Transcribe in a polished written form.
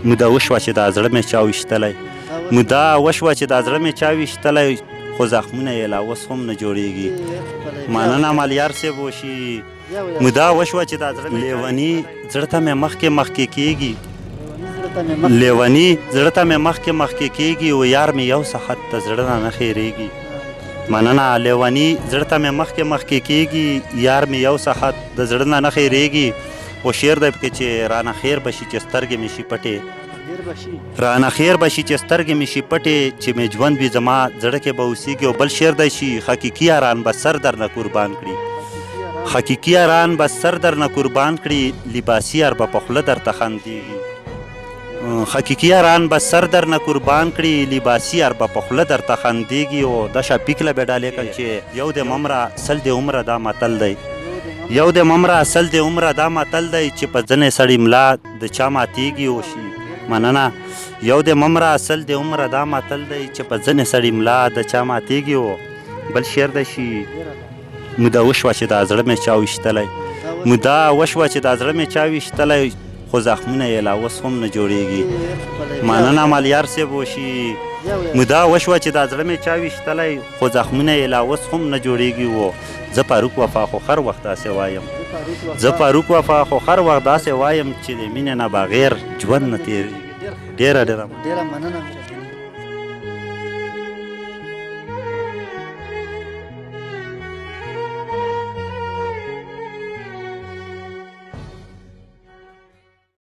موده وشوه چې دا زړه مې چا ویشتلی موده وشوه چې دا زړه مې چا ویشتلی خو زخمونه یې لا اوس هم نه جوړېږي مننه ملیار صاحب وشي موده وشوه چې دا زړه لیوني زړه ته مې مخکې کېږي لیوني زړه ته مې مخکې کېږي و یار مې یو سخت د زړه نه خیرېږي مننه لیوني زړه ته مې مخکې کېږي یار مې یو سخت د زړه نه خیرېږي خو شعر دی پکې چې رانه خیر به شي چې سترګې مې شي پټې رانه خیر به شي چې سترګې مې شي پټې چې مې ژوند وي زما زړه کې به اوسېږي او بل شعر دی شي حقیقي یاران به سر درنه قربان کړي حقیقي یاران به سر درنه قربان کړي لباسي یار به په خوله درته خندېږي حقیقي یاران به سر درنه قربان کړي لباسي یار به په خوله درته خندېږي او دا شاپیک له به ډالې کړ چې یو د ممره سل د عمره دا متل دی یو د ممره سل د عمره دا متل دی چې په ځنې سړي ملا د چا ماتېږي وشي مننه یو د ممره سل د عمره دا متل دی چې په ځنې سړي ملا د چا ماتېږي و بل شعر دی شي موده وشوه چې دا زړه مې چا ویشتلی موده وشوه چې دا زړه مې چا ویشتلی خو زخمونه یې لا اوس هم نه جوړېږي مننه ملیار صاحب وشي موده وشوه چې دا زړه مې چا ویشتلی خو زخمونه یې لا اوس هم نه جوړېږي و زه فاروق وفا خو هر وخت داسې وایم زه فاروق وفا خو هر وخت داسې وایم چې د مینې نه بغیر ژوند نه تېرېږي ډېره مننه